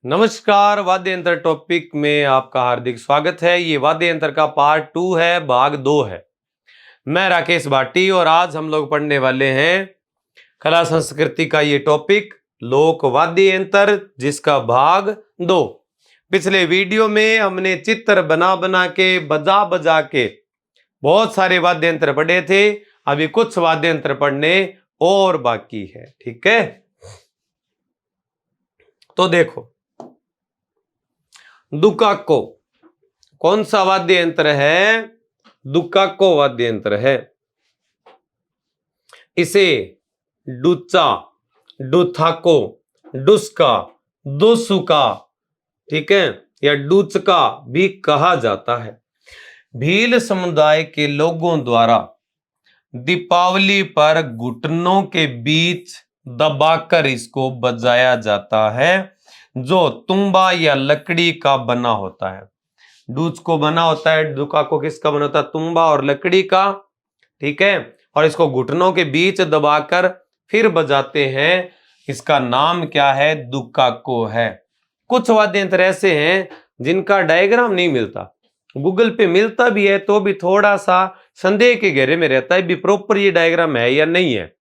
नमस्कार, वाद्य यंत्र टॉपिक में आपका हार्दिक स्वागत है। ये वाद्य यंत्र का पार्ट 2 है, भाग 2 है। मैं राकेश भाटी और आज हम लोग पढ़ने वाले हैं कला संस्कृति का ये टॉपिक लोक वाद्य यंत्र, जिसका भाग 2। पिछले वीडियो में हमने चित्र बना बना के बजा बजा के बहुत सारे वाद्य यंत्र पढ़े थे। अभी कुछ वाद्य यंत्र पढ़ने और बाकी है, ठीक है। तो देखो, दुकाको कौन सा वाद्य यंत्र है? दुकाको वाद्य यंत्र है। इसे डुचा, डुथाको, डुस्का, दोसुका, ठीक है, या डुचका भी कहा जाता है। भील समुदाय के लोगों द्वारा दीपावली पर घुटनों के बीच दबाकर इसको बजाया जाता है, जो तुम्बा या लकड़ी का बना होता है। डूच को बना होता है, दुका को किसका बना होता है? तुम्बा और लकड़ी का, ठीक है। और इसको घुटनों के बीच दबाकर फिर बजाते हैं। इसका नाम क्या है? दुकाको है। कुछ वाद्य यंत्र ऐसे हैं जिनका डायग्राम नहीं मिलता, गूगल पे मिलता भी है तो भी थोड़ा सा संदेह के घेरे में रहता है भी प्रॉपर ये डायग्राम है या नहीं है।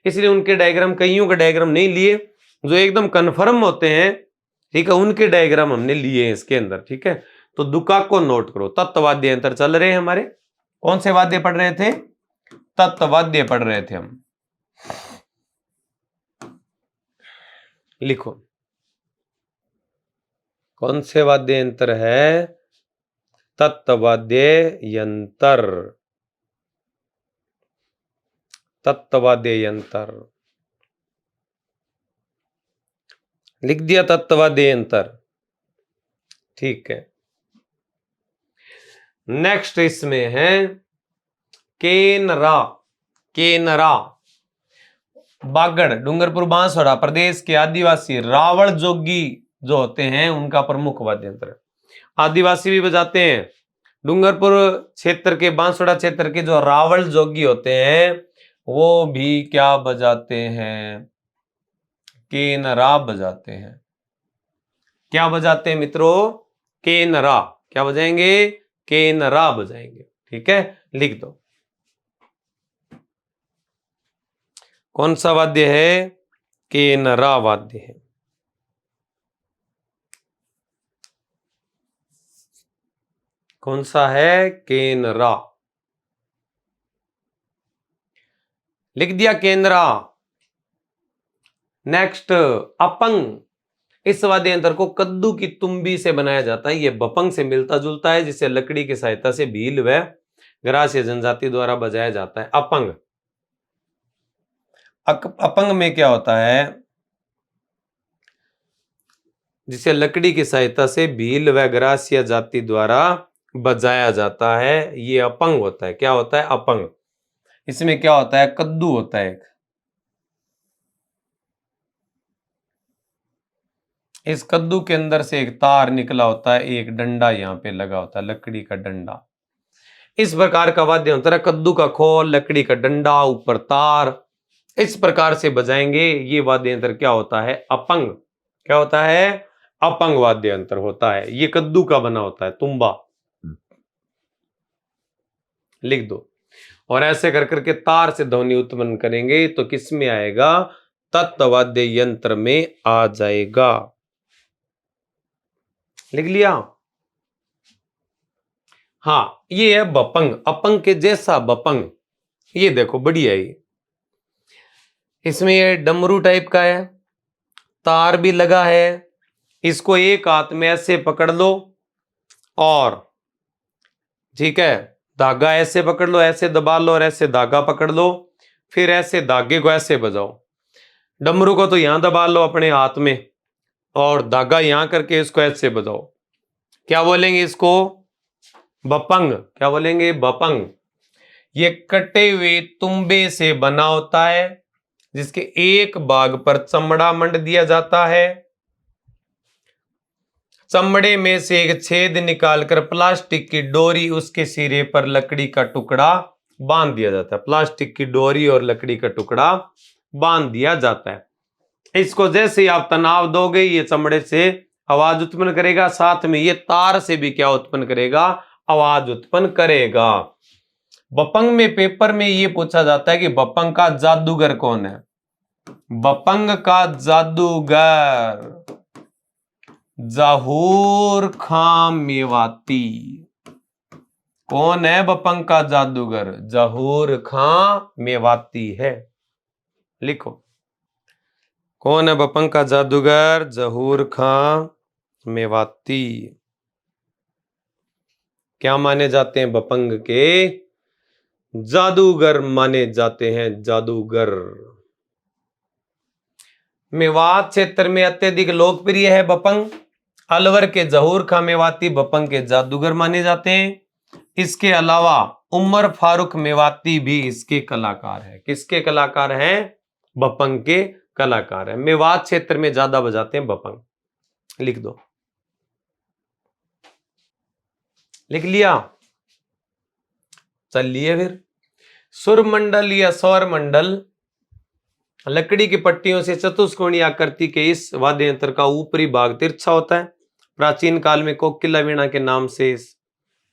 इसलिए उनके डायग्राम, कईयों का डायग्राम नहीं लिए, जो एकदम कन्फर्म होते हैं, ठीक है, उनके डायग्राम हमने लिए हैं इसके अंदर, ठीक है। तो दुका को नोट करो। तत्वाद्य यंत्र चल रहे हैं हमारे। कौन से वाद्य पढ़ रहे थे? तत्वाद्य पढ़ रहे थे हम। लिखो, कौन से वाद्य यंत्र है? तत्वाद्य यंत्र। तत्वाद्य यंत्र लिख दिया, तत्वाद्य यंत्र, ठीक है। नेक्स्ट इसमें है केनरा। केनरा बागड़, डूंगरपुर, बांसवाड़ा प्रदेश के आदिवासी रावल जोगी जो होते हैं उनका प्रमुख वाद्य यंत्र है। आदिवासी भी बजाते हैं। डूंगरपुर क्षेत्र के, बांसवाड़ा क्षेत्र के जो रावल जोगी होते हैं वो भी क्या बजाते हैं? केनरा बजाते हैं। क्या बजाते हैं मित्रों? केनरा। क्या बजाएंगे? केनरा बजाएंगे, ठीक है। लिख दो, कौन सा वाद्य है? केनरा वाद्य है। कौन सा है? केनरा। लिख दिया केनरा। नेक्स्ट अपंग। इस वाद्य यंत्र को कद्दू की तुम्बी से बनाया जाता है। यह बपंग से मिलता जुलता है, जिसे लकड़ी की सहायता से भील व ग्रासीय जनजाति द्वारा बजाया जाता है। अपंग। अपंग में क्या होता है? जिसे लकड़ी की सहायता से भील व ग्रासीय जाति द्वारा बजाया जाता है, ये अपंग होता है। क्या होता है? अपंग। इसमें क्या होता है? कद्दू होता है। इस कद्दू के अंदर से एक तार निकला होता है, एक डंडा यहाँ पे लगा होता है, लकड़ी का डंडा। इस प्रकार का वाद्य यंत्र है। कद्दू का खोल, लकड़ी का डंडा, ऊपर तार, इस प्रकार से बजाएंगे। ये वाद्य यंत्र क्या होता है? अपंग। क्या होता है? अपंग वाद्य यंत्र होता है। ये कद्दू का बना होता है, तुम्बा। लिख दो। और ऐसे कर करके तार से ध्वनि उत्पन्न करेंगे तो किस में आएगा? तत्वाद्य यंत्र में आ जाएगा। लिख लिया? हाँ, ये है बपंग। अपंग के जैसा बपंग। ये देखो, बढ़िया है। इसमें ये डमरू टाइप का है, तार भी लगा है। इसको एक हाथ में ऐसे पकड़ लो और, ठीक है, धागा ऐसे पकड़ लो, ऐसे दबा लो और ऐसे धागा पकड़ लो। फिर ऐसे धागे को ऐसे बजाओ। डमरू को तो यहां दबा लो अपने हाथ में और धागा यहां करके इसको ऐसे बजाओ। क्या बोलेंगे इसको? बपंग। क्या बोलेंगे? बपंग। ये कटे हुए तुम्बे से बना होता है, जिसके एक भाग पर चमड़ा मंड दिया जाता है। चमड़े में से एक छेद निकालकर प्लास्टिक की डोरी उसके सिरे पर लकड़ी का टुकड़ा बांध दिया जाता है। प्लास्टिक की डोरी और लकड़ी का टुकड़ा बांध दिया जाता है। इसको जैसे ही आप तनाव दोगे, ये चमड़े से आवाज उत्पन्न करेगा, साथ में ये तार से भी क्या उत्पन्न करेगा, आवाज उत्पन्न करेगा। बपंग में पेपर में ये पूछा जाता है कि बपंग का जादूगर कौन है। बपंग का जादूगर जहूर खां मेवाती। कौन है बपंग का जादूगर, जहूर खां मेवाती है। लिखो, कौन है बपंग का जादूगर, जहूर खां मेवाती। क्या माने जाते हैं, बपंग के जादूगर माने जाते हैं, जादूगर। मेवात क्षेत्र में अत्यधिक लोकप्रिय है बपंग। अलवर के जहूर खां मेवाती बपंग के जादूगर माने जाते हैं। इसके अलावा उमर फारूक मेवाती भी इसके कलाकार है। किसके कलाकार हैं, बपंग के कलाकार है। मेवात क्षेत्र में ज्यादा बजाते हैं बपंग। लिख दो, लिख लिया, चलिए फिर। सुर मंडल या स्वर मंडल लकड़ी की पट्टियों से चतुष्कोणीय आकृति के इस वाद्य यंत्र का ऊपरी भाग तिरछा होता है। प्राचीन काल में कोकिला वीणा के नाम से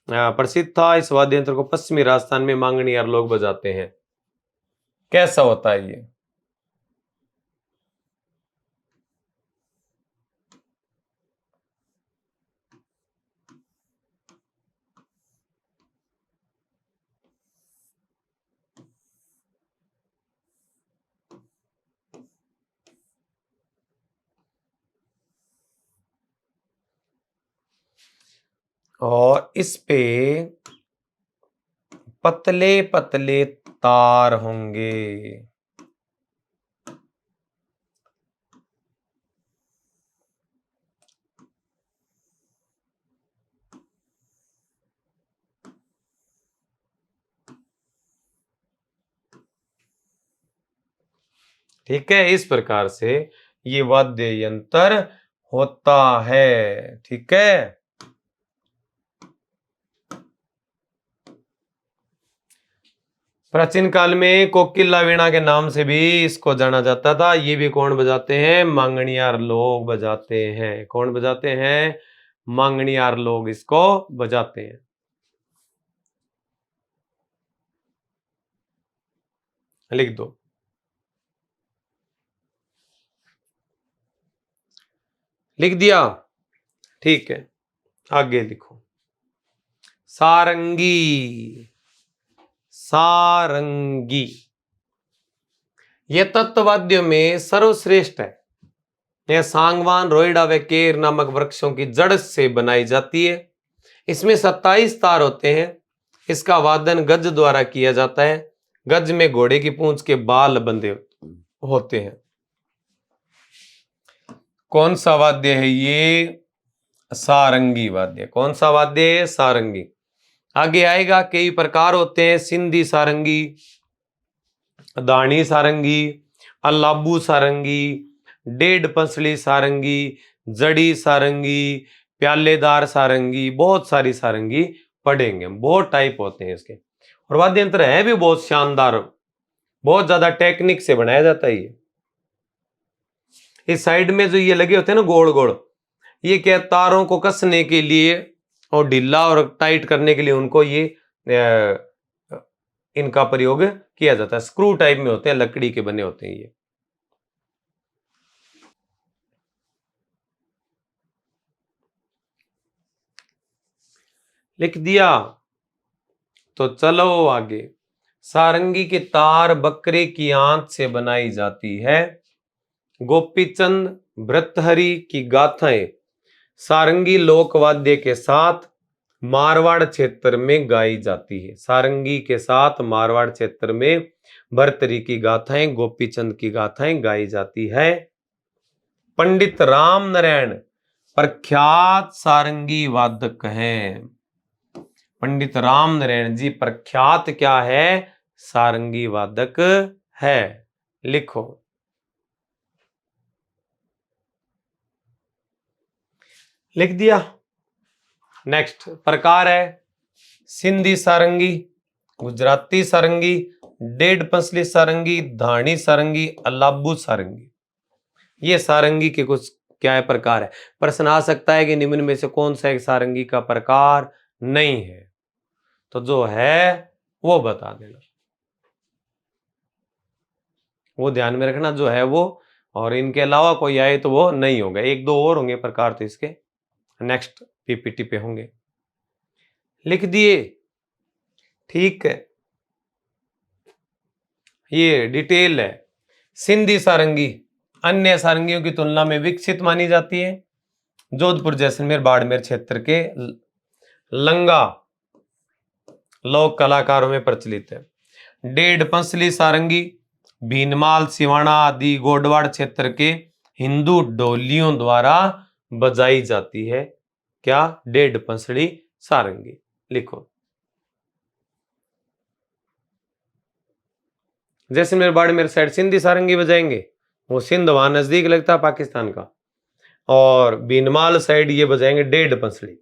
प्रसिद्ध था। इस वाद्य यंत्र को पश्चिमी राजस्थान में मांगणियार लोग बजाते हैं। कैसा होता है ये, और इस पे पतले पतले तार होंगे। ठीक है, इस प्रकार से ये वाद्य यंत्र होता है। ठीक है, प्राचीन काल में कोकिला वीणा के नाम से भी इसको जाना जाता था। ये भी कौन बजाते हैं, मांगणियार लोग बजाते हैं। कौन बजाते हैं, मांगणियार लोग इसको बजाते हैं। लिख दो, लिख दिया, ठीक है, आगे लिखो। सारंगी, सारंगी यह तत्ववाद्यों में सर्वश्रेष्ठ है। यह सांगवान, रोइडा व केर नामक वृक्षों की जड़ से बनाई जाती है। इसमें 27 तार होते हैं। इसका वादन गज द्वारा किया जाता है। गज में घोड़े की पूंछ के बाल बंधे होते हैं। कौन सा वाद्य है ये, सारंगी वाद्य। कौन सा वाद्य है, सारंगी। आगे आएगा, कई प्रकार होते हैं। सिंधी सारंगी, दानी सारंगी, अलाबू सारंगी, डेढ़ पंसली सारंगी, जड़ी सारंगी, प्यालेदार सारंगी, बहुत सारी सारंगी पढ़ेंगे। बहुत टाइप होते हैं इसके। और वाद्य यंत्र है भी बहुत शानदार, बहुत ज्यादा टेक्निक से बनाया जाता है ये। इस साइड में जो ये लगे होते हैं ना गोल गोल, ये क्या, तारों को कसने के लिए और ढीला और टाइट करने के लिए उनको ये इनका प्रयोग किया जाता है। स्क्रू टाइप में होते हैं, लकड़ी के बने होते हैं ये। लिख दिया, तो चलो आगे। सारंगी की तार बकरे की आंत से बनाई जाती है। गोपीचंद भृतहरि की गाथाएं सारंगी लोकवाद्य के साथ मारवाड़ क्षेत्र में गाई जाती है। सारंगी के साथ मारवाड़ क्षेत्र में भर्तरी की गाथाएं, गोपीचंद की गाथाएं गाई जाती है। पंडित राम नारायण प्रख्यात सारंगी वादक हैं। पंडित राम नारायण जी प्रख्यात क्या है, सारंगी वादक है। लिखो, लिख दिया। नेक्स्ट प्रकार है सिंधी सारंगी, गुजराती सारंगी, डेढ़ पंसली सारंगी, धानी सारंगी, अलाबू सारंगी। ये सारंगी के कुछ क्या है, प्रकार है। प्रश्न आ सकता है कि निम्न में से कौन सा एक सारंगी का प्रकार नहीं है, तो जो है वो बता देना, वो ध्यान में रखना, जो है वो, और इनके अलावा कोई आए तो वो नहीं होगा। एक दो और होंगे प्रकार तो इसके नेक्स्ट पीपीटी पे होंगे। लिख दिए, ठीक है। ये डिटेल है। सिंधी सारंगी अन्य सारंगियों की तुलना में विकसित मानी जाती है। जोधपुर, जैसलमेर, बाड़मेर क्षेत्र के लंगा लोक कलाकारों में प्रचलित है। डेढ़ पंसली सारंगी भीनमाल, सिवाना आदि गोडवाड़ क्षेत्र के हिंदू डोलियों द्वारा बजाई जाती है। क्या? डेढ़ पंसली सारंगी। लिखो, जैसलमेर, बाड़मेर साइड सिंधी सारंगी बजाएंगे, वो सिंध वहां नजदीक लगता है पाकिस्तान का, और भीनमाल साइड ये बजाएंगे डेढ़ पंसली।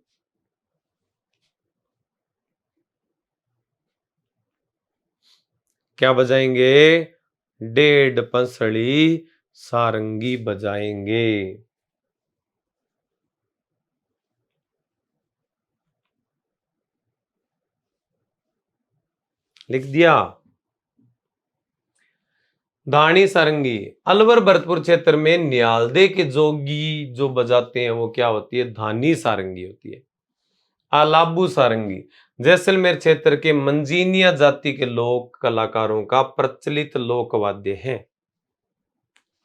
क्या बजाएंगे? डेढ़ पंसली सारंगी बजाएंगे। लिख दिया। धानी सारंगी अलवर भरतपुर क्षेत्र में नियालदे के जोगी जो बजाते हैं वो क्या होती है? धानी सारंगी होती है। आलाबू सारंगी जैसलमेर क्षेत्र के मंजीनिया जाति के लोक कलाकारों का प्रचलित लोक वाद्य है।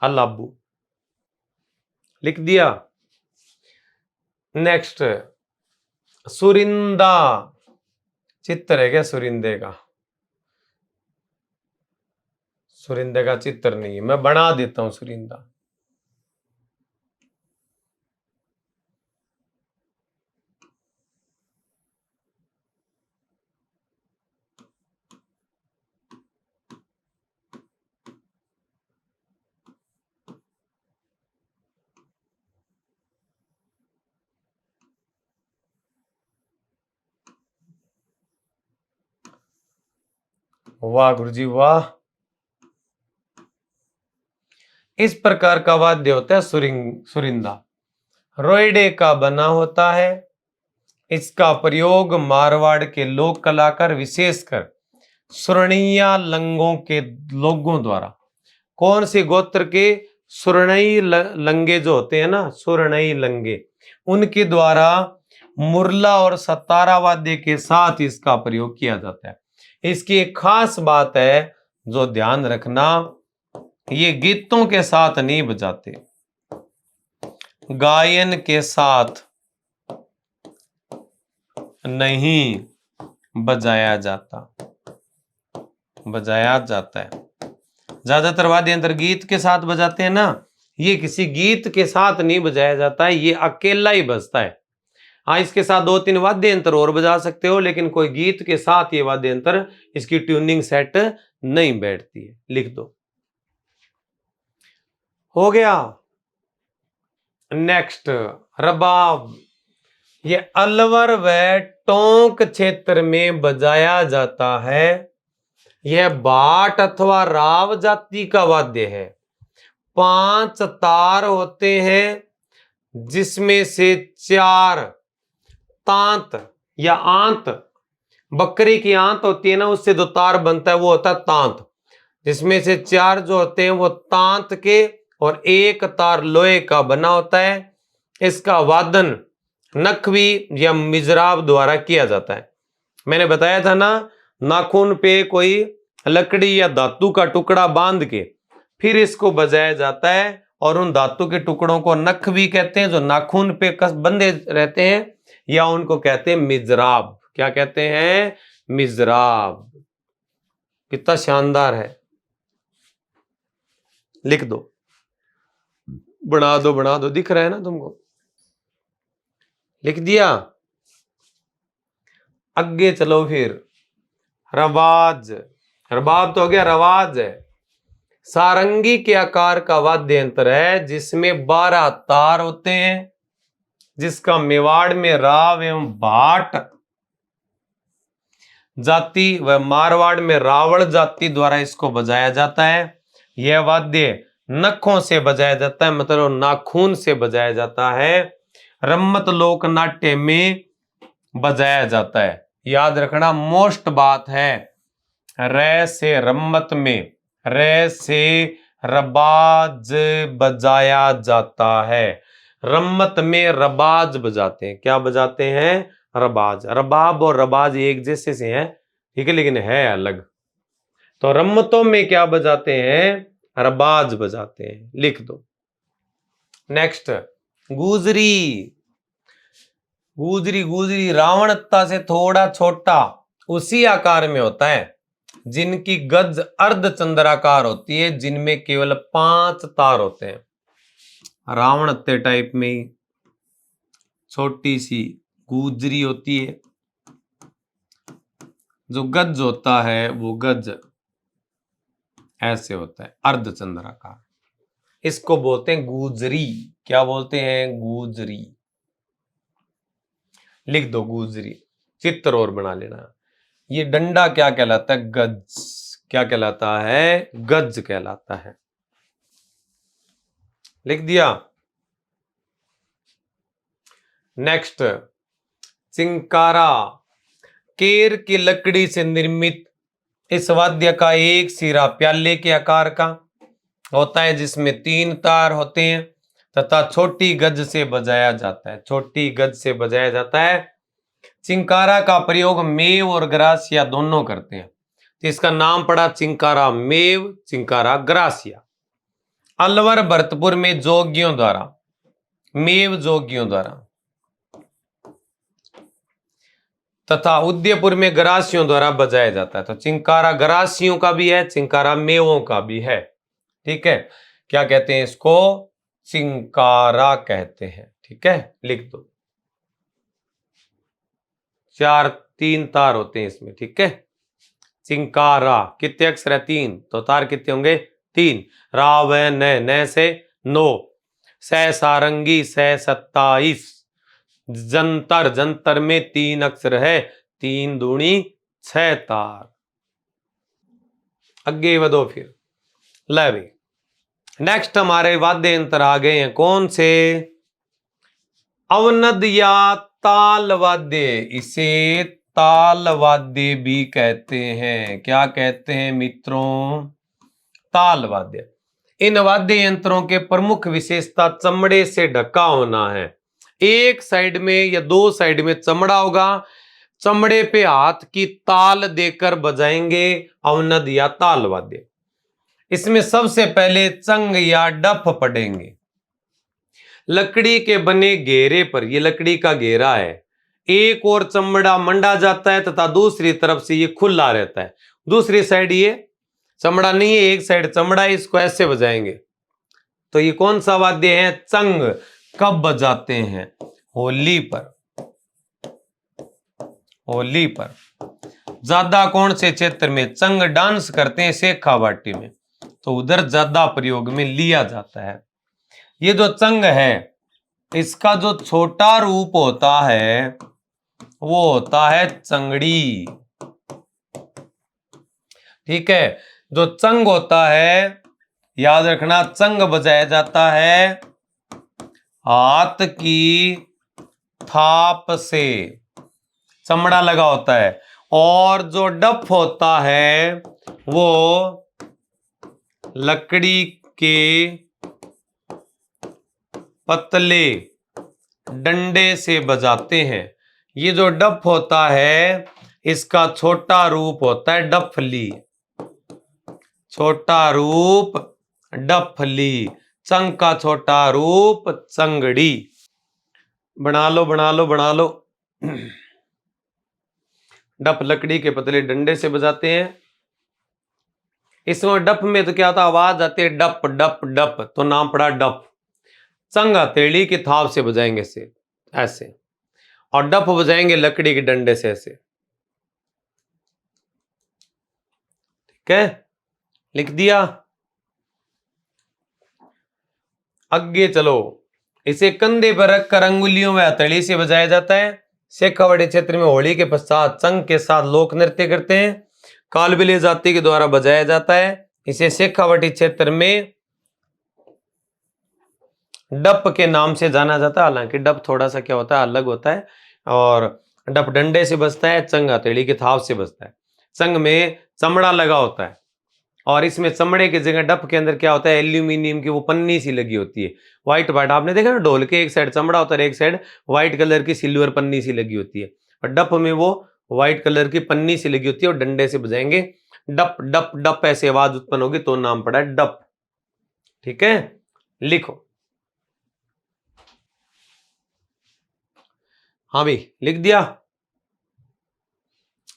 आलाबू। लिख दिया। नेक्स्ट, सुरिंदा चित्र है क्या? सुरिंदे का, सुरिंदे का चित्र नहीं है, मैं बना देता हूं सुरिंदा। वाह गुरुजी वाह। इस प्रकार का वाद्य होता है सुरिंदा। रोइडे का बना होता है। इसका प्रयोग मारवाड़ के लोक कलाकार विशेषकर सुरणिया लंगों के लोगों द्वारा, कौन से गोत्र के? सुरणई लंगे जो होते हैं ना, सुरणई लंगे, उनके द्वारा मुरला और सतारा वाद्य के साथ इसका प्रयोग किया जाता है। इसकी एक खास बात है जो ध्यान रखना, ये गीतों के साथ नहीं बजाते, गायन के साथ नहीं बजाया जाता, बजाया जाता है। ज्यादातर वाद्य यंत्र गीत के साथ बजाते हैं ना, ये किसी गीत के साथ नहीं बजाया जाता है, ये अकेला ही बजता है। हाँ, इसके साथ दो तीन वाद्य यंत्र और बजा सकते हो, लेकिन कोई गीत के साथ ये वाद्य यंत्र, इसकी ट्यूनिंग सेट नहीं बैठती है। लिख दो। हो गया। नेक्स्ट, रबाब। ये अलवर व टोंक क्षेत्र में बजाया जाता है। यह भाट अथवा राव जाति का वाद्य है। 5 तार होते हैं, जिसमें से 4 तांत या आंत, बकरी की आंत होती है ना, उससे 2 तार बनता है, वो होता है तांत, जिसमें से 4 जो होते हैं वो तांत के, और 1 तार लोहे का बना होता है। इसका वादन नखवी या मिजराब द्वारा किया जाता है। मैंने बताया था ना, नाखून पे कोई लकड़ी या धातु का टुकड़ा बांध के फिर इसको बजाया जाता है, और उन धातु के टुकड़ों को नखवी कहते हैं, जो नाखून पे कस बंधे रहते हैं, या उनको कहते हैं मिजराब। क्या कहते हैं? मिजराब। कितना शानदार है। लिख दो, बना दो, बना दो, दिख रहा है ना तुमको? लिख दिया। आगे चलो फिर। रवाज। रबाब तो हो गया, रवाज है। सारंगी के आकार का वाद्य यंत्र है, जिसमें 12 तार होते हैं, जिसका मेवाड़ में राव एवं भाट जाति व मारवाड़ में रावण जाति द्वारा इसको बजाया जाता है। यह वाद्य नखों से बजाया जाता है, मतलब नाखून से बजाया जाता है। रम्मत लोक नाट्य में बजाया जाता है। याद रखना मोस्ट बात है, रे से रम्मत में, रे से रबाज बजाया जाता है। रम्मत में रबाज बजाते हैं। क्या बजाते हैं? रबाज। रबाब और रबाज एक जैसे से हैं, ठीक है, लेकिन है अलग। तो रम्मतों में क्या बजाते हैं? रबाज बजाते हैं। लिख दो। नेक्स्ट, गुजरी। गुजरी, गुजरी रावणता से थोड़ा छोटा उसी आकार में होता है, जिनकी गज अर्धचंद्राकार होती है, जिनमें केवल 5 तार होते हैं। रावणत्ते टाइप में ही छोटी सी गुजरी होती है। जो गज होता है वो गज ऐसे होता है, अर्धचंद्राकार। इसको बोलते हैं गुजरी। क्या बोलते हैं? गुजरी। लिख दो गुजरी, चित्र और बना लेना। ये डंडा क्या कहलाता है? गज। क्या कहलाता है? गज कहलाता है। लिख दिया। नेक्स्ट, चिंकारा। केर की लकड़ी से निर्मित इस वाद्य का एक सिरा प्याले के आकार का होता है, जिसमें 3 तार होते हैं तथा छोटी गज से बजाया जाता है। छोटी गज से बजाया जाता है। चिंकारा का प्रयोग मेव और ग्रासिया दोनों करते हैं, तो इसका नाम पड़ा चिंकारा मेव, चिंकारा ग्रासिया। अलवर भरतपुर में जोगियों द्वारा, मेव जोगियों द्वारा, तथा उदयपुर में गरासियों द्वारा बजाया जाता है। तो चिंकारा गरासियों का भी है, चिंकारा मेवों का भी है। ठीक है, क्या कहते हैं इसको? चिंकारा कहते हैं। ठीक है, लिख दो। 3 तार होते हैं इसमें। ठीक है, चिंकारा। कितने अक्षर है? 3, तो तार कितने होंगे? 3। राव न से 9, सह सारंगी सह 27, जंतर, जंतर में 3 अक्षर है, 3 दूनी 6 तार। आगे बढ़ो फिर। ले भी, नेक्स्ट हमारे वाद्य यंत्र आ गए हैं। कौन से? अवनद या ताल वाद्य। इसे ताल वाद्य भी कहते हैं। क्या कहते हैं मित्रों? ताल वाद्य। इन वाद्य यंत्रों के प्रमुख विशेषता चमड़े से ढका होना है। एक साइड में या 2 साइड में चमड़ा होगा, चमड़े पे हाथ की ताल देकर बजाएंगे अवनद या ताल वाद्य। इसमें सबसे पहले चंग या डफ पड़ेंगे। लकड़ी के बने घेरे पर, ये लकड़ी का घेरा है, एक और चमड़ा मंडा जाता है तथा दूसरी तरफ से ये खुला रहता है। दूसरी साइड ये चमड़ा नहीं है, एक साइड चमड़ा है, इसको ऐसे बजाएंगे। तो ये कौन सा वाद्य है? चंग। कब बजाते हैं? होली पर। होली पर। ज्यादा कौन से क्षेत्र में चंग डांस करते हैं? शेखावाटी में, तो उधर ज्यादा प्रयोग में लिया जाता है। ये जो चंग है, इसका जो छोटा रूप होता है वो होता है चंगड़ी। ठीक है, जो चंग होता है, याद रखना, चंग बजाया जाता है हाथ की थाप से, चमड़ा लगा होता है। और जो डफ होता है वो लकड़ी के पतले डंडे से बजाते हैं। ये जो डफ होता है, इसका छोटा रूप होता है डफली। छोटा रूप डफली। चंग का छोटा रूप चंगड़ी। बना लो बना लो बना लो। डफ लकड़ी के पतले डंडे से बजाते हैं। इसमें डफ में तो क्या होता है? आवाज आती है डप डप डप, तो नाम पड़ा डफ। चंग हथेली की थाप से बजाएंगे से ऐसे, और डफ बजाएंगे लकड़ी के डंडे से ऐसे। ठीक है, लिख दिया। आगे चलो। इसे कंधे पर रखकर अंगुलियों में हथेली से बजाया जाता है। शेखावाटी क्षेत्र में होली के पश्चात चंग के साथ लोक नृत्य करते हैं। कालबेलिया जाति के द्वारा बजाया जाता है। इसे शेखावाटी क्षेत्र में डप के नाम से जाना जाता है। हालांकि डप थोड़ा सा क्या होता है, अलग होता है। और डप डंडे से बजता है, चंग हथेली के थाव से बजता है। चंग में चमड़ा लगा होता है और इसमें चमड़े की जगह डप के अंदर क्या होता है, एल्यूमिनियम की वो पन्नी सी लगी होती है, व्हाइट व्हाइट। आपने देखा ना, ढोल के एक साइड चमड़ा होता है, एक साइड व्हाइट कलर की सिल्वर पन्नी सी लगी होती है, और डप में वो व्हाइट कलर की पन्नी सी लगी होती है और डंडे से बजाएंगे डप डप डप, ऐसी आवाज उत्पन्न होगी तो नाम पड़ा है डप। ठीक है, लिखो। हाँ भाई, लिख दिया।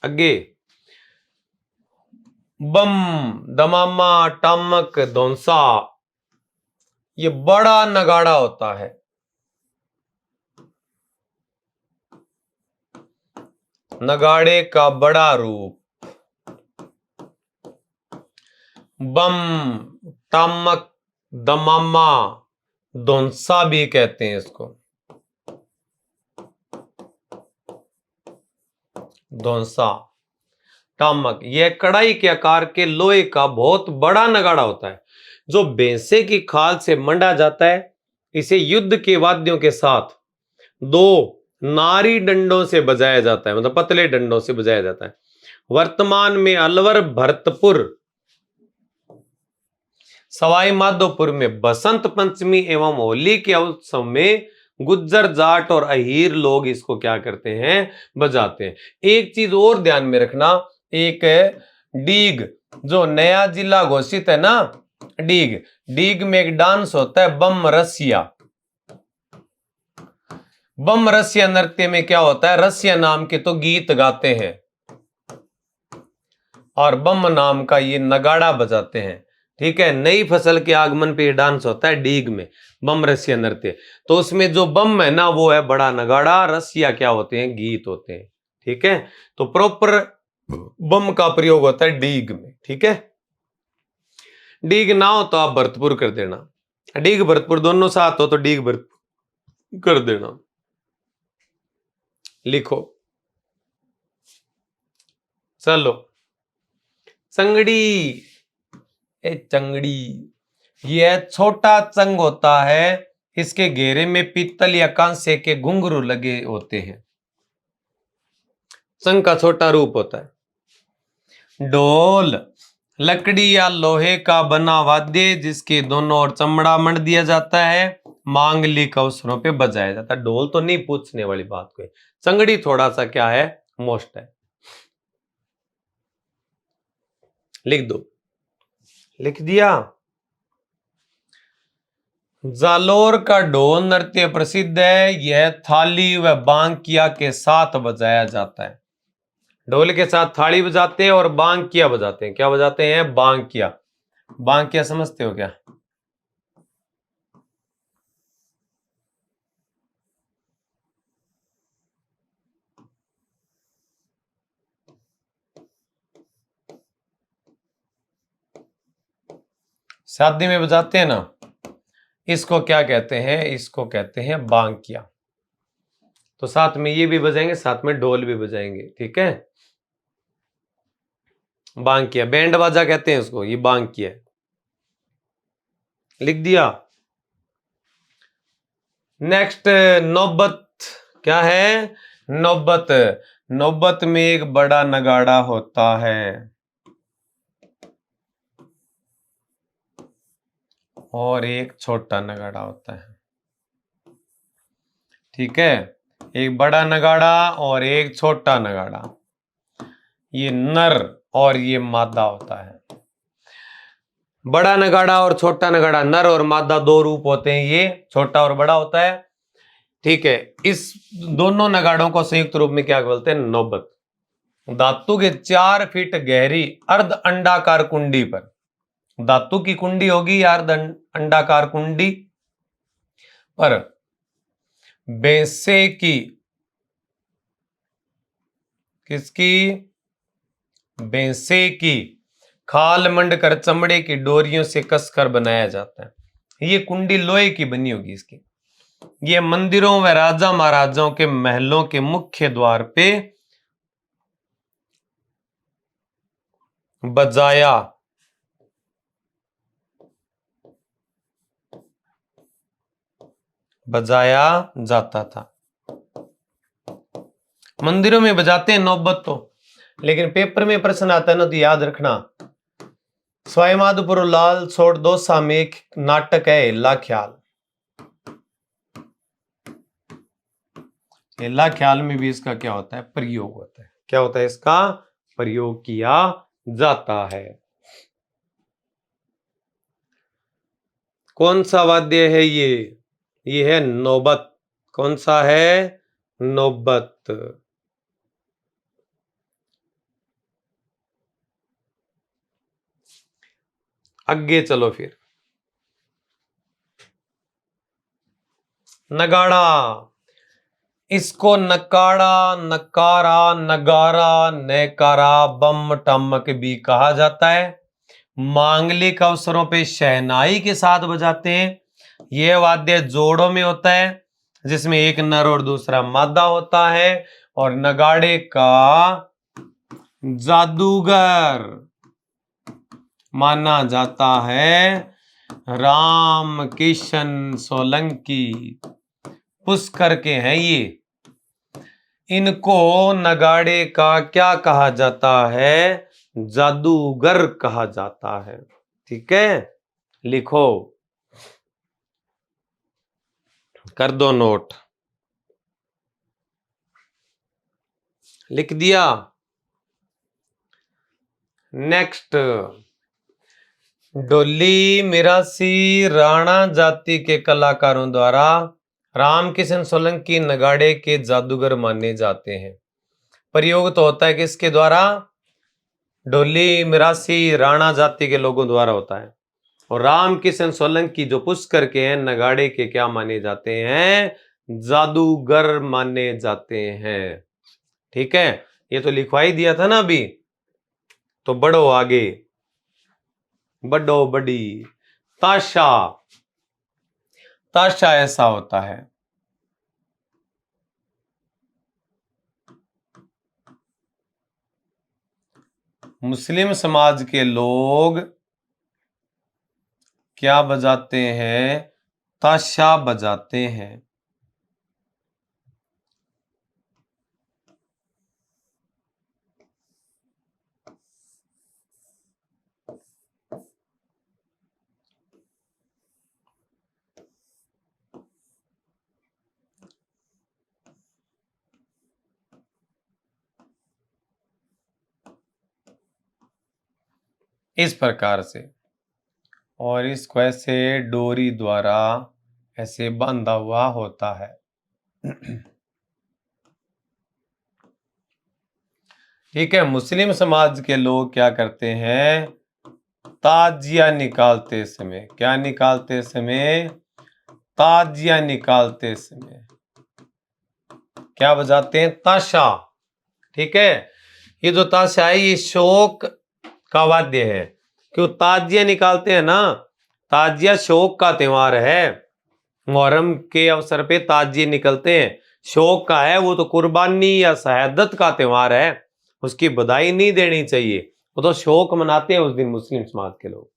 आगे, बम, दमामा, टमक, धौंसा, ये बड़ा नगाड़ा होता है। नगाड़े का बड़ा रूप। बम, टमक, दमामा, धौंसा भी कहते हैं इसको। धौंसा, टमक, यह कड़ाई के आकार के लोहे का बहुत बड़ा नगाड़ा होता है जो भैंसे की खाल से मंडा जाता है। इसे युद्ध के वाद्यों के साथ दो नारी डंडों से बजाया जाता है, मतलब पतले डंडों से बजाया जाता है। वर्तमान में अलवर, भरतपुर, सवाई माधोपुर में बसंत पंचमी एवं होली के उत्सव में गुज्जर, जाट और अहीर लोग इसको क्या करते हैं, बजाते हैं। एक चीज और ध्यान में रखना, एक डीग जो नया जिला घोषित है ना, डीग, डीग में एक डांस होता है बम रसिया। बम रसिया नृत्य में क्या होता है, रसिया नाम के तो गीत गाते हैं और बम नाम का ये नगाड़ा बजाते हैं। ठीक है, नई फसल के आगमन पे डांस होता है डीग में, बम रसिया नृत्य। तो उसमें जो बम है ना वो है बड़ा नगाड़ा, रसिया क्या होते हैं, गीत होते हैं। ठीक है, तो प्रॉपर बम का प्रयोग होता है डीग में। ठीक है, डीग ना हो तो आप भरतपुर कर देना, डीग भरतपुर दोनों साथ हो तो डीग भरतपुर कर देना। लिखो, चलो। चंगड़ी, ए चंगड़ी, यह छोटा चंग होता है, इसके घेरे में पीतल या कांसे के घुंघरू लगे होते हैं। चंग का छोटा रूप होता है। ढोल, लकड़ी या लोहे का बना वाद्य जिसके दोनों ओर चमड़ा मढ़ दिया जाता है, मांगलिक अवसरों पे बजाया जाता है। ढोल तो नहीं पूछने वाली बात कोई, चंगड़ी थोड़ा सा क्या है, मोस्ट है। लिख दो, लिख दिया। जालोर का ढोल नृत्य प्रसिद्ध है, यह थाली व बांकिया के साथ बजाया जाता है। ढोल के साथ थाली बजाते हैं और बांकिया बजाते हैं। क्या बजाते हैं, बांकिया। बांकिया समझते हो क्या, शादी में बजाते हैं ना, इसको क्या कहते हैं, इसको कहते हैं बांकिया। तो साथ में ये भी बजाएंगे, साथ में ढोल भी बजाएंगे। ठीक है, बांकिया, बैंड बाजा कहते हैं इसको, ये बांकिया। लिख दिया। नेक्स्ट, नौबत, क्या है, नौबत। नौबत में एक बड़ा नगाड़ा होता है और एक छोटा नगाड़ा होता है। ठीक है, एक बड़ा नगाड़ा और एक छोटा नगाड़ा, ये नर और ये मादा होता है। बड़ा नगाड़ा और छोटा नगाड़ा, नर और मादा दो रूप होते हैं, ये छोटा और बड़ा होता है। ठीक है, इस दोनों नगाड़ों को संयुक्त रूप में क्या बोलते हैं, नौबत। धातु के 4 फीट गहरी अर्ध अंडाकार कुंडी पर, धातु की कुंडी होगी या अर्ध अंडाकार कुंडी पर भैंसे की, किसकी, भैंसे की खाल मंड कर चमड़े की डोरियों से कसकर बनाया जाता है। ये कुंडी लोहे की बनी होगी इसकी। ये मंदिरों व राजा महाराजाओं के महलों के मुख्य द्वार पे बजाया बजाया जाता था। मंदिरों में बजाते हैं नौबत तो, लेकिन पेपर में प्रश्न आता है ना तो याद रखना। सवाई माधोपुर लाल छोड़ दोसा में एक नाटक है हिला ख्याल। हिला ख्याल में भी इसका क्या होता है, प्रयोग होता है। क्या होता है, इसका प्रयोग किया जाता है। कौन सा वाद्य है ये है नौबत। कौन सा है, नौबत। आगे चलो फिर, नगाड़ा। इसको नकाड़ा, नकारा, नगारा, नैकारा, बम टमक भी कहा जाता है। मांगलिक अवसरों पे शहनाई के साथ बजाते हैं। यह वाद्य जोड़ों में होता है, जिसमें एक नर और दूसरा मादा होता है। और नगाड़े का जादूगर माना जाता है राम किशन सोलंकी। पुष्कर के हैं ये। इनको नगाड़े का क्या कहा जाता है, जादूगर कहा जाता है। ठीक है, लिखो, कर दो नोट। लिख दिया। नेक्स्ट, डोली मिरासी राणा जाति के कलाकारों द्वारा रामकिशन सोलंकी नगाड़े के जादूगर माने जाते हैं। प्रयोग तो होता है किसके द्वारा, डोली मिरासी राणा जाति के लोगों द्वारा होता है। और रामकिशन सोलंकी जो पुष्कर के हैं, नगाड़े के क्या माने जाते हैं, जादूगर माने जाते हैं। ठीक है, ये तो लिखवाई दिया था ना अभी, तो बढ़ो आगे, बढ़ो बड़ी। ताशा, ताशा ऐसा होता है, मुस्लिम समाज के लोग क्या बजाते हैं, ताशा बजाते हैं। इस प्रकार से, और इसको ऐसे डोरी द्वारा ऐसे बांधा हुआ होता है। ठीक है, मुस्लिम समाज के लोग क्या करते हैं, ताजिया निकालते समय, क्या निकालते समय, ताजिया निकालते समय क्या बजाते हैं, ताशा। ठीक है, ये जो ताशा है ये शोक का वाद्य है। क्यों ताजिया निकालते हैं ना, ताजिया शोक का त्योहार है। मुहर्रम के अवसर पे ताजिए निकलते हैं, शोक का है वो, तो कुर्बानी या शहादत का त्योहार है, उसकी बधाई नहीं देनी चाहिए, वो तो शोक मनाते हैं उस दिन मुस्लिम समाज के लोग।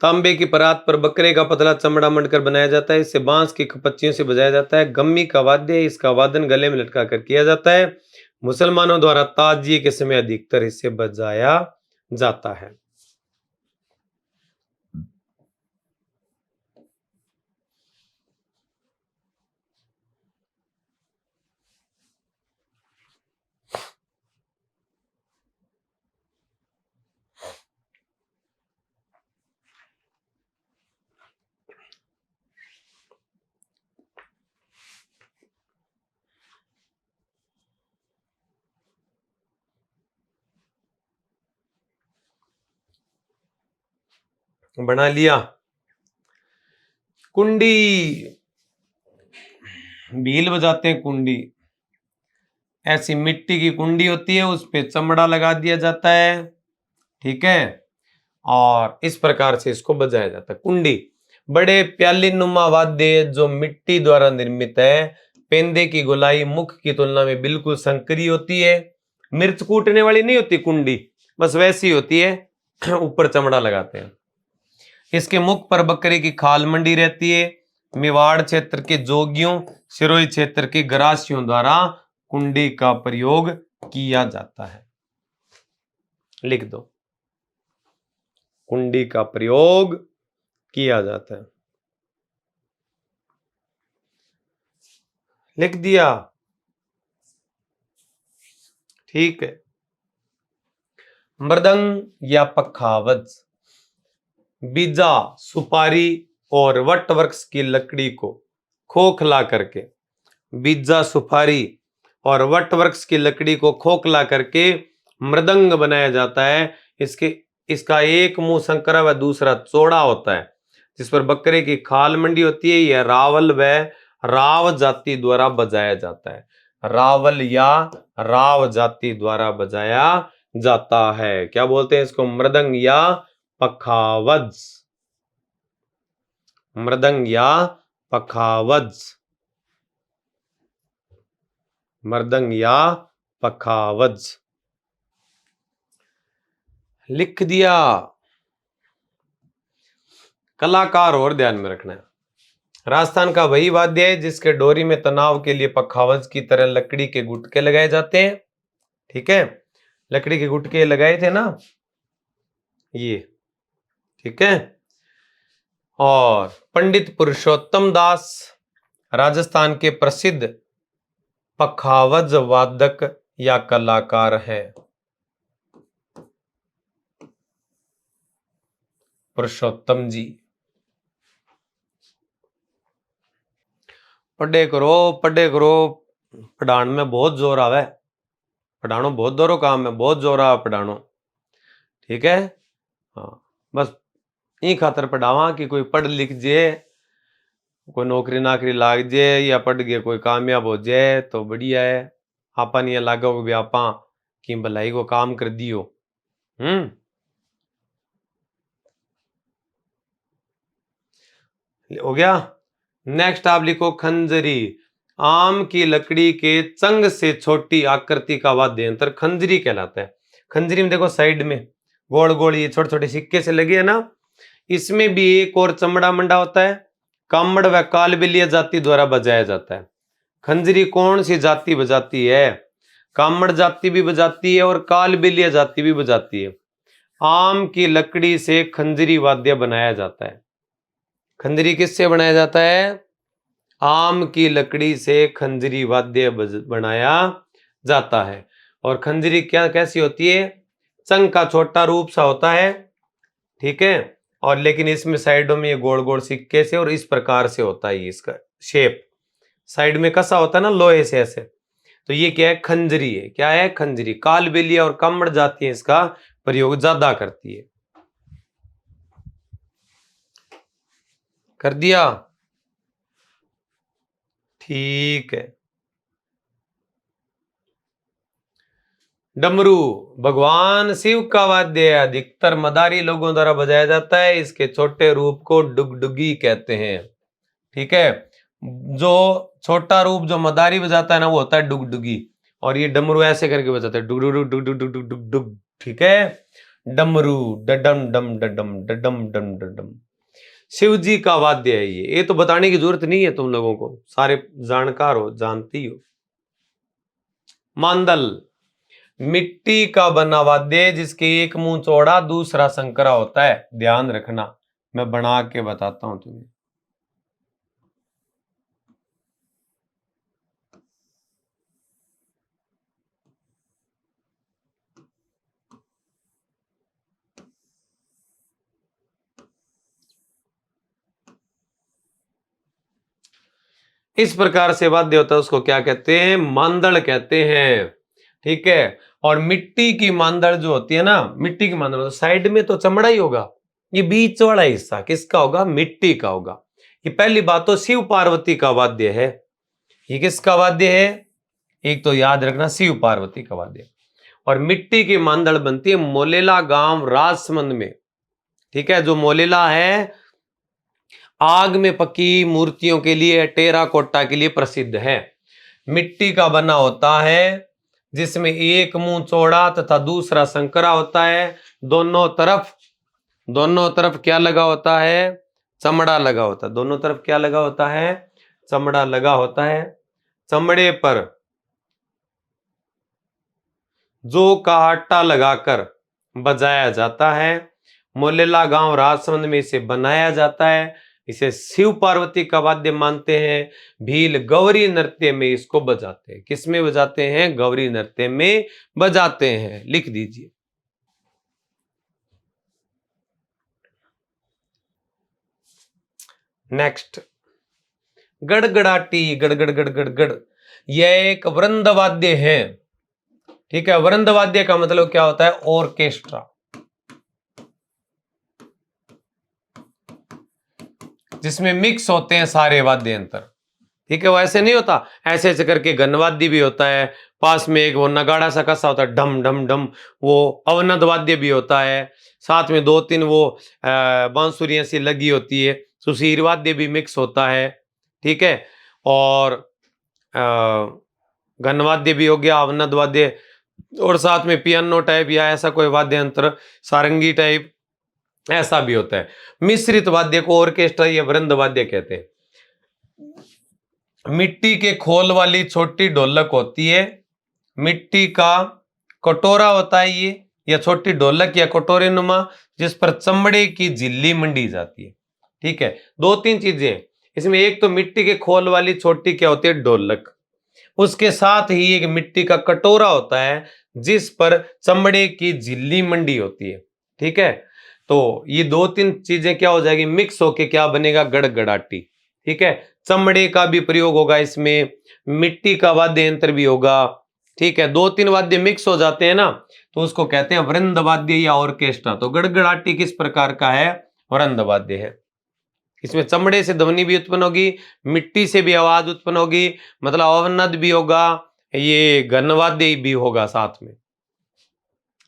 तांबे की परात पर बकरे का पतला चमड़ा मंडकर बनाया जाता है। इसे बांस की खपच्चियों से बजाया जाता है। गम्मी का वाद्य, इसका वादन गले में लटका कर किया जाता है। मुसलमानों द्वारा ताजिए के समय अधिकतर इसे बजाया जाता है। बना लिया। कुंडी, भील बजाते हैं कुंडी। ऐसी मिट्टी की कुंडी होती है, उस पे चमड़ा लगा दिया जाता है। ठीक है, और इस प्रकार से इसको बजाया जाता है। कुंडी बड़े प्याली नुमा वाद्य जो मिट्टी द्वारा निर्मित है। पेंदे की गोलाई मुख की तुलना में बिल्कुल संकरी होती है। मिर्च कूटने वाली नहीं होती कुंडी, बस वैसी होती है, ऊपर चमड़ा लगाते हैं। इसके मुख पर बकरे की खाल मंडी रहती है। मेवाड़ क्षेत्र के जोगियों, सिरोही क्षेत्र के गरासियों द्वारा कुंडी का प्रयोग किया जाता है। लिख दो, कुंडी का प्रयोग किया जाता है। लिख दिया, ठीक है। मृदंग या पखावज बीजा, सुपारी और वट वृक्ष की लकड़ी को खोखला करके, बीजा, सुपारी और वट वृक्ष की लकड़ी को खोखला करके मृदंग बनाया जाता है। इसका एक मुंह संकरा व दूसरा चौड़ा होता है, जिस पर बकरे की खाल मंडी होती है। यह रावल व राव जाति द्वारा बजाया जाता है। रावल या राव जाति द्वारा बजाया जाता है। क्या बोलते हैं इसको? मृदंग या पखावज। मृदंग या पखावज, मृदंग या पखावज। लिख दिया। कलाकार और ध्यान में रखना है। राजस्थान का वही वाद्य है जिसके डोरी में तनाव के लिए पखावज की तरह लकड़ी के गुटके लगाए जाते हैं। ठीक है, लकड़ी के गुटके लगाए थे ना ये, ठीक है। और पंडित पुरुषोत्तम दास राजस्थान के प्रसिद्ध पखावज वादक या कलाकार है। पुरुषोत्तम जी। पढ़े करो, पढ़े करो, पढ़ाण में बहुत जोर आवे, पढ़ाणो बहुत दोरो काम है, बहुत जोर आवे पढ़ाणो, ठीक है। हाँ, बस ई खातर पढ़ावा कि कोई पढ़ लिख जाए, कोई नौकरी नाकरी लाग जाए, या पढ़ के कोई कामयाब हो जाए तो बढ़िया है। आपा नहीं लागो भी आपा की भलाई को काम कर दियो। हो गया। नेक्स्ट आप लिखो खंजरी। आम की लकड़ी के चंग से छोटी आकृति का वाद्य यंत्र खंजरी कहलाता है। खंजरी में देखो साइड में गोल गोल ये छोटे छोटे सिक्के से लगे है ना, इसमें भी एक और चमड़ा मंडा होता है। कामड़ व कालबेलिया जाति द्वारा बजाया जाता है। खंजरी कौन सी जाति बजाती है? कामड़ जाति भी बजाती है और कालबेलिया जाति भी बजाती है। आम की लकड़ी से खंजरी वाद्य बनाया जाता है। खंजरी किससे बनाया जाता है? आम की लकड़ी से खंजरी वाद्य बनाया जाता है। और खंजरी क्या कैसी होती है? चंग का छोटा रूप सा होता है, ठीक है। और लेकिन इसमें साइडों में ये गोल गोल सिक्के से और इस प्रकार से होता है, इसका शेप साइड में कसा होता है ना, लोहे से ऐसे। तो ये क्या है? खंजरी है। क्या है? खंजरी। कालबेलिया और कामड़ जाति इसका प्रयोग ज्यादा करती है। कर दिया, ठीक है। डमरू भगवान शिव का वाद्य है, अधिकतर मदारी लोगों द्वारा बजाया जाता है। इसके छोटे रूप को डुगडुगी कहते हैं, ठीक है। जो छोटा रूप जो मदारी बजाता है ना, वो होता है डुगडुगी, और ये डमरू ऐसे करके बजाता है, डुग डुग डुग डुग डुग डुग डुग डुग, ठीक है। डमरू डडम डम डडम डडम डम डडम। शिव जी का वाद्य है ये तो बताने की जरूरत नहीं है, तुम लोगों को सारे जानकार हो, जानती हो। मांदल मिट्टी का बना वाद्य जिसके एक मुंह चौड़ा दूसरा संकरा होता है। ध्यान रखना, मैं बना के बताता हूं तुम्हें। इस प्रकार से वाद्य होता है, उसको क्या कहते हैं? मांदड़ कहते हैं, ठीक है। और मिट्टी की मांदड़ जो होती है ना, मिट्टी की मांदड़, तो साइड में तो चमड़ा ही होगा, ये बीच वाला हिस्सा किसका होगा? मिट्टी का होगा। ये पहली बात तो शिव पार्वती का वाद्य है। ये किसका वाद्य है? एक तो याद रखना, शिव पार्वती का वाद्य। और मिट्टी की मांदड़ बनती है मोलेला गांव राजसमंद में, ठीक है। जो मोलेला है आग में पकी मूर्तियों के लिए, टेराकोटा के लिए प्रसिद्ध है। मिट्टी का बना होता है, जिसमें एक मुंह चौड़ा तथा दूसरा संकरा होता है। दोनों तरफ क्या लगा होता है? चमड़ा लगा होता है। दोनों तरफ क्या लगा होता है? चमड़ा लगा होता है। चमड़े पर जो का आटा लगाकर बजाया जाता है। मोलेला गांव राजसमंद में इसे बनाया जाता है। इसे शिव पार्वती का वाद्य मानते हैं। भील गौरी नृत्य में इसको बजाते हैं। किसमें बजाते हैं? गौरी नृत्य में बजाते हैं। लिख दीजिए। नेक्स्ट, गड़गड़ाटी, गड़गड़ गड़गड़ गड़, यह एक वृंद वाद्य है। ठीक है, वृंद वाद्य का मतलब क्या होता है? ऑर्केस्ट्रा, जिसमें मिक्स होते हैं सारे वाद्य यंत्र। ठीक है, वो ऐसे नहीं होता, ऐसे ऐसे करके घनवाद्य भी होता है, पास में एक वो नगाड़ा सा कसा होता है, ढम ढम ढम, वो अवनद वाद्य भी होता है, साथ में 2-3 वो बांसुरियां सी लगी होती है, सुशीर वाद्य भी मिक्स होता है। ठीक है, और घनवाद्य भी हो गया, अवनद वाद्य, और साथ में पियानो टाइप या ऐसा कोई वाद्य यंत्र, सारंगी टाइप ऐसा भी होता है। मिश्रित वाद्य को ऑर्केस्ट्रा या वृंद वाद्य कहते हैं। मिट्टी के खोल वाली छोटी ढोलक होती है। मिट्टी का कटोरा होता है ये, या छोटी ढोलक या कटोरे नुमा, जिस पर चमड़े की झिल्ली मंडी जाती है। ठीक है, 2-3 चीजें इसमें। एक तो मिट्टी के खोल वाली छोटी क्या होती है? ढोलक। उसके साथ ही एक मिट्टी का कटोरा होता है जिस पर चमड़े की झिल्ली मंडी होती है। ठीक है, तो ये 2-3 चीजें क्या हो जाएगी? मिक्स होके क्या बनेगा? गड़गड़ाटी। ठीक है, चमड़े का भी प्रयोग होगा इसमें, मिट्टी का वाद्य यंत्र भी होगा। ठीक है, 2-3 वाद्य मिक्स हो जाते हैं ना, तो उसको कहते हैं वृंद वाद्य या ऑर्केस्ट्रा। तो गड़गड़ाटी किस प्रकार का है? वृंद वाद्य है। इसमें चमड़े से ध्वनि भी उत्पन्न होगी, मिट्टी से भी आवाज उत्पन्न होगी, मतलब अवनद भी होगा, ये घनवाद्य भी होगा साथ में।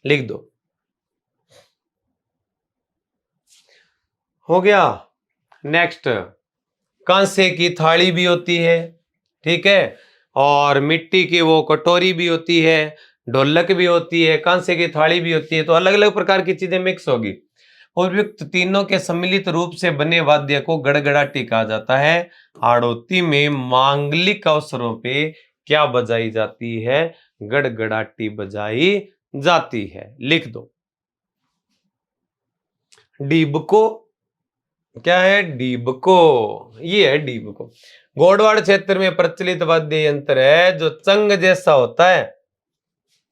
लिख दो। हो गया। नेक्स्ट, कांसे की थाली भी होती है। ठीक है, और मिट्टी की वो कटोरी भी होती है, ढोलक भी होती है, कांसे की थाली भी होती है। तो अलग अलग प्रकार की चीजें मिक्स होगी। उपयुक्त तीनों के सम्मिलित रूप से बने वाद्य को गड़गड़ाटी कहा जाता है। हाड़ौती में मांगलिक अवसरों पे क्या बजाई जाती है? गड़गड़ाटी बजाई जाती है। लिख दो। डीबको क्या है? डीबको, ये है डीबको। गोडवाड़ क्षेत्र में प्रचलित वाद्य यंत्र है जो चंग जैसा होता है।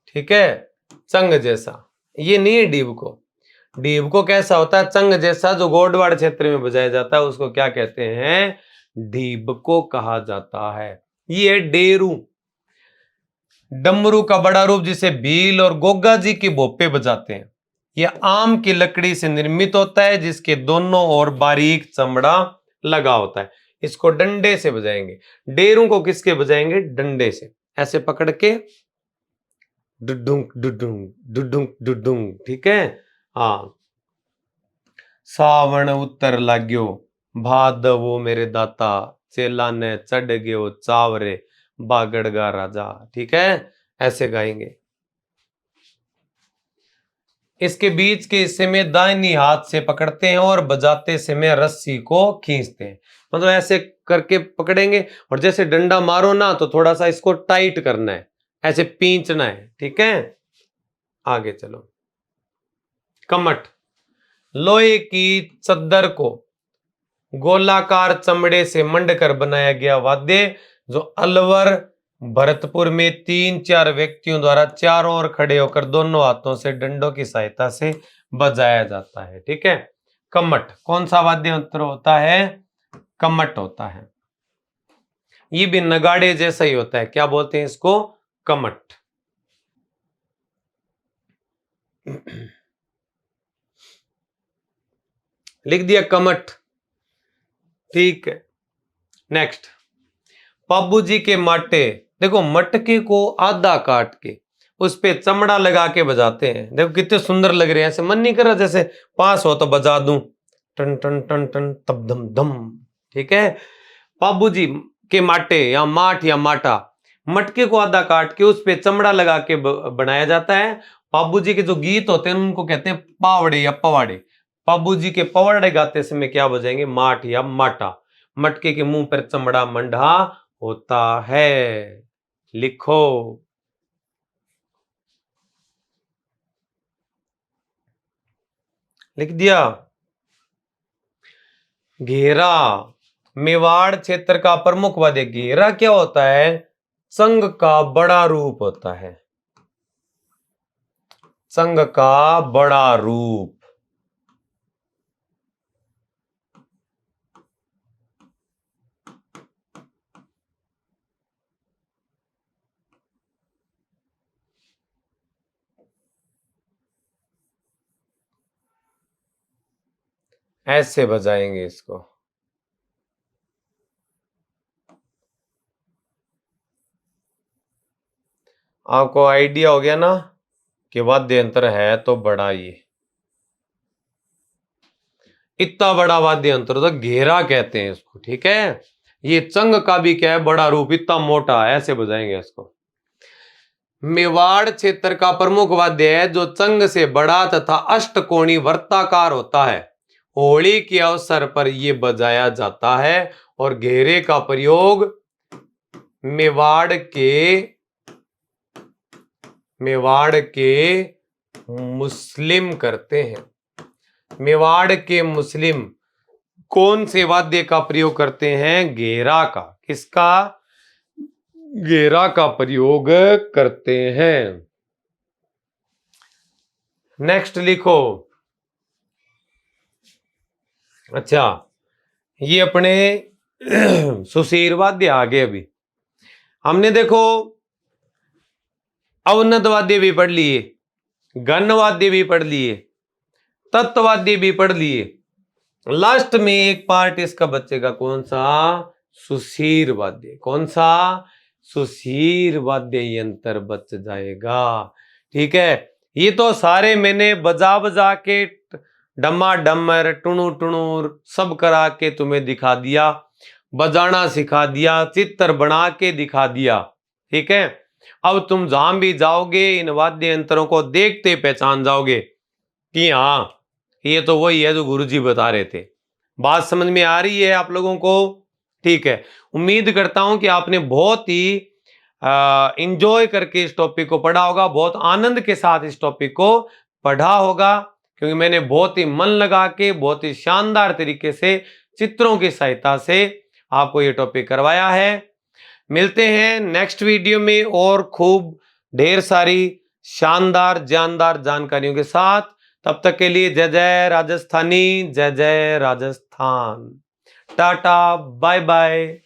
ठीक है, चंग जैसा, ये नहीं है डीबको। डीबको कैसा होता है? चंग जैसा, जो गोडवाड़ क्षेत्र में बजाया जाता है उसको क्या कहते हैं? डीबको कहा जाता है। ये है डेरू, डमरू का बड़ा रूप, जिसे भील और गोगा जी की भोपे बजाते हैं। यह आम की लकड़ी से निर्मित होता है, जिसके दोनों ओर बारीक चमड़ा लगा होता है। इसको डंडे से बजाएंगे। डेरू को किसके बजाएंगे? डंडे से, ऐसे पकड़ के डुडुंग डुडुंग डुडुंग डुडुंग। ठीक है, हाँ। सावण उतर लाग्यो भादवो मेरे दाता, चेला ने चढ़ गयो चावरे बागड़गा राजा। ठीक है, ऐसे गाएंगे। इसके बीच के हिस्से में दाहिनी हाथ से पकड़ते हैं और बजाते समय रस्सी को खींचते हैं। मतलब ऐसे करके पकड़ेंगे और जैसे डंडा मारो ना तो थोड़ा सा इसको टाइट करना है, ऐसे पींचना है। ठीक है, आगे चलो। कमट, लोहे की चद्दर को गोलाकार चमड़े से मंडकर बनाया गया वाद्य, जो अलवर भरतपुर में 3-4 व्यक्तियों द्वारा चारों ओर खड़े होकर दोनों हाथों से डंडों की सहायता से बजाया जाता है। ठीक है, कमट कौन सा वाद्य यंत्र होता है? कमट होता है। ये भी नगाड़े जैसा ही होता है। क्या बोलते हैं इसको? कमट। लिख दिया कमट। ठीक है, नेक्स्ट, बाबूजी के माटे। देखो, मटके को आधा काट के उस पे चमड़ा लगा के बजाते हैं। देखो कितने सुंदर लग रहे हैं। ऐसे मन नहीं कर रहा जैसे पास हो तो बजा दूं, टन टन टन टन तब धम धम। ठीक है, बाबूजी के माटे या माठ या माटा मटके को आधा काट के उस पे चमड़ा लगा के बनाया जाता है। बाबू जी के जो गीत होते हैं उनको कहते हैं पावड़े या पवाड़े। बाबू जी के पवाड़े गाते समय क्या बजाएंगे? माठ या माटा। मटके के मुंह पर चमड़ा मंडा होता है। लिखो। लिख दिया। घेरा, मेवाड़ क्षेत्र का प्रमुख वाद्य। घेरा क्या होता है? संघ का बड़ा रूप होता है। संघ का बड़ा रूप। ऐसे बजाएंगे इसको। आपको आइडिया हो गया ना कि वाद्य यंत्र है तो बड़ा। ये इतना बड़ा वाद्य यंत्र तो घेरा कहते हैं इसको, ठीक है। ये चंग का भी क्या है? बड़ा रूप, इतना मोटा। ऐसे बजाएंगे इसको। मेवाड़ क्षेत्र का प्रमुख वाद्य है जो चंग से बड़ा तथा अष्टकोणीय वृत्ताकार होता है। होली के अवसर पर यह बजाया जाता है और घेरे का प्रयोग मेवाड़ के मुस्लिम करते हैं। मेवाड़ के मुस्लिम कौन से वाद्य का प्रयोग करते हैं? घेरा का। किसका? घेरा का प्रयोग करते हैं। नेक्स्ट लिखो। अच्छा, ये अपने सुशीर वाद्य आगे। अभी हमने देखो अवनद वाद्य भी पढ़ लिए, गण वाद्य भी पढ़ लिए, तत्वाद्य भी पढ़ लिए। लास्ट में एक पार्ट इसका बचेगा, कौन सा? सुशीर वाद्य। कौन सा? सुशीर वाद्य यंत्र बच जाएगा, ठीक है। ये तो सारे मैंने बजा बजा के डम्मा डम्मर टुणु टुणुर सब करा के तुम्हें दिखा दिया, बजाना सिखा दिया, चित्र बना के दिखा दिया, ठीक है। अब तुम जहां भी जाओगे इन वाद्य यंत्रों को देखते पहचान जाओगे कि हाँ ये तो वही है जो गुरुजी बता रहे थे। बात समझ में आ रही है आप लोगों को? ठीक है। उम्मीद करता हूं कि आपने बहुत ही इंजॉय करके इस टॉपिक को पढ़ा होगा, बहुत आनंद के साथ इस टॉपिक को पढ़ा होगा, क्योंकि मैंने बहुत ही मन लगा के बहुत ही शानदार तरीके से चित्रों की सहायता से आपको ये टॉपिक करवाया है। मिलते हैं नेक्स्ट वीडियो में और खूब ढेर सारी शानदार जानदार जानकारियों के साथ। तब तक के लिए जय जय राजस्थानी, जय जय राजस्थान। Tata, bye bye.